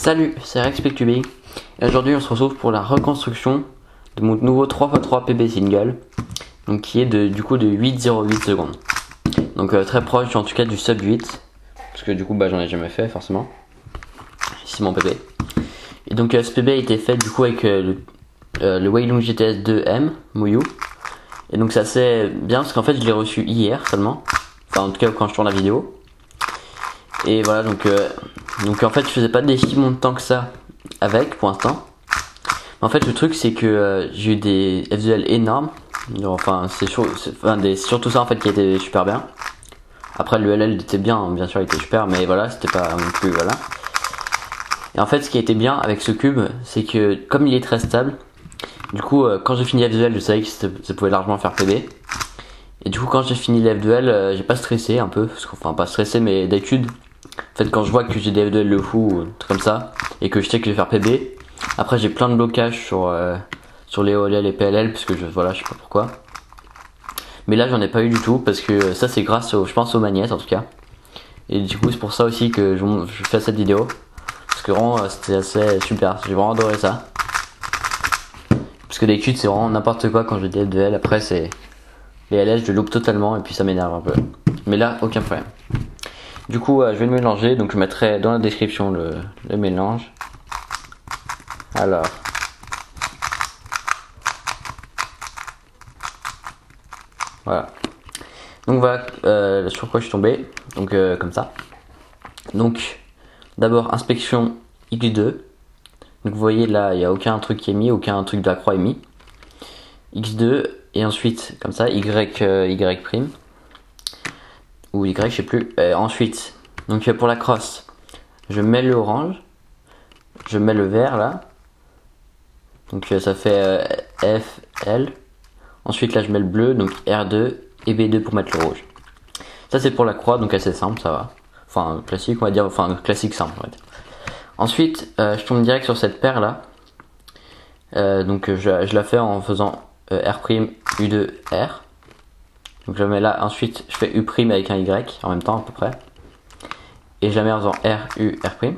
Salut, c'est RexPQB et aujourd'hui on se retrouve pour la reconstruction de mon nouveau 3x3 PB single, donc qui est du coup de 8,08 secondes. Donc très proche en tout cas du sub 8, parce que du coup j'en ai jamais fait forcément. Ici mon PB. Et donc ce PB a été fait du coup avec le Weilong GTS 2M Muyu. Et donc c'est assez bien parce qu'en fait je l'ai reçu hier seulement, enfin en tout cas quand je tourne la vidéo. Et voilà, donc en fait je faisais pas des défis tant que ça avec pour l'instant. En fait le truc c'est que j'ai eu des FDL énormes. Enfin c'est surtout ça en fait qui était super bien. Après le LL était bien sûr il était super, mais voilà c'était pas non plus voilà. Et en fait ce qui a été bien avec ce cube c'est que comme il est très stable, du coup quand j'ai fini FDL je savais que ça pouvait largement faire PB. Et du coup quand j'ai fini les FDL j'ai pas stressé un peu, enfin pas stressé mais d'habitude. En fait quand je vois que j'ai des FDL de fou ou tout comme ça et que je sais que je vais faire PB, après j'ai plein de blocages sur les OLL et PLL parce que je sais pas pourquoi. Mais là j'en ai pas eu du tout parce que ça c'est grâce je pense aux magnettes en tout cas. Et du coup c'est pour ça aussi que je fais cette vidéo. Parce que vraiment c'était assez super, j'ai vraiment adoré ça. Parce que d'habitude c'est vraiment n'importe quoi quand j'ai des FDL, après c'est les LL je loupe totalement et puis ça m'énerve un peu. Mais là aucun problème. Du coup je vais le mélanger, donc je mettrai dans la description le mélange. Alors voilà. Donc voilà sur quoi je suis tombé. Donc comme ça. Donc d'abord inspection X2. Donc vous voyez là il n'y a aucun truc qui est mis, aucun truc de la croix est mis. X2 et ensuite comme ça Y prime. Ou Y je sais plus. Ensuite donc pour la crosse je mets le orange, je mets le vert là, donc ça fait F, L. Ensuite là je mets le bleu, donc R2 et B2 pour mettre le rouge. Ça c'est pour la croix, donc assez simple, ça va. Enfin classique on va dire, enfin classique simple on va dire. Ensuite je tombe direct sur cette paire là. Donc je la fais en faisant R', U2, R. Donc je la mets là, ensuite je fais U' avec un Y en même temps à peu près. Et je la mets en faisant R, U, R'.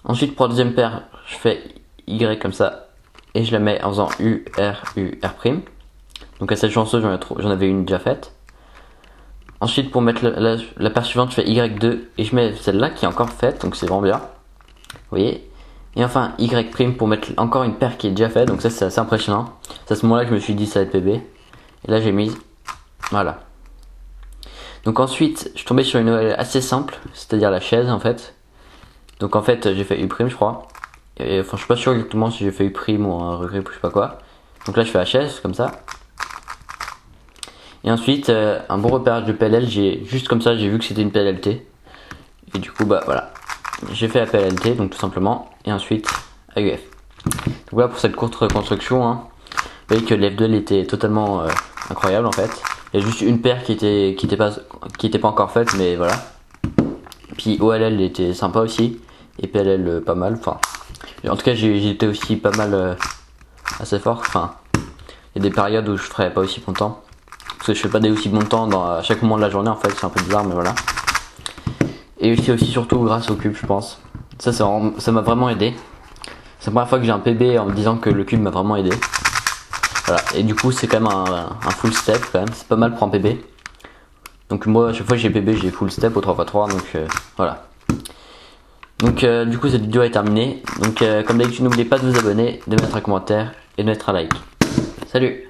Ensuite pour la deuxième paire, je fais Y comme ça. Et je la mets en faisant U, R, U, R'. Donc à cette chanceuse, j'en avais une déjà faite. Ensuite pour mettre la paire suivante, je fais Y2 et je mets celle-là qui est encore faite, donc c'est vraiment bien. Vous voyez. Et enfin Y' pour mettre encore une paire qui est déjà faite, donc ça c'est assez impressionnant. C'est à ce moment-là que je me suis dit ça va être PB. Et là j'ai mis, voilà. Donc ensuite, je suis tombé sur une OL assez simple, c'est-à-dire la chaise en fait. Donc en fait, j'ai fait U', je crois. Et, enfin, je suis pas sûr exactement si j'ai fait U' ou un regret ou je sais pas quoi. Donc là, je fais la chaise comme ça. Et ensuite, un bon repérage de PLL, juste comme ça, j'ai vu que c'était une PLLT. Et du coup, bah voilà. J'ai fait la PLLT, donc tout simplement. Et ensuite, AUF. Donc voilà pour cette courte reconstruction. Hein. Vous voyez que l'F2 était totalement incroyable en fait. Il y a juste une paire qui était pas encore faite, mais voilà. Puis OLL était sympa aussi. Et PLL pas mal. Enfin, en tout cas, j'étais aussi pas mal assez fort. Enfin, il y a des périodes où je ferais pas aussi longtemps. Parce que je fais pas des aussi bons temps à chaque moment de la journée en fait. C'est un peu bizarre, mais voilà. Et c'est aussi surtout grâce au cube, je pense. Ça m'a vraiment aidé. C'est la première fois que j'ai un PB en me disant que le cube m'a vraiment aidé. Voilà, et du coup c'est quand même un full step quand même, c'est pas mal pour un PB. Donc moi à chaque fois que j'ai PB j'ai full step au 3x3, donc voilà. Donc du coup cette vidéo est terminée. Donc comme d'habitude n'oubliez pas de vous abonner, de mettre un commentaire et de mettre un like. Salut!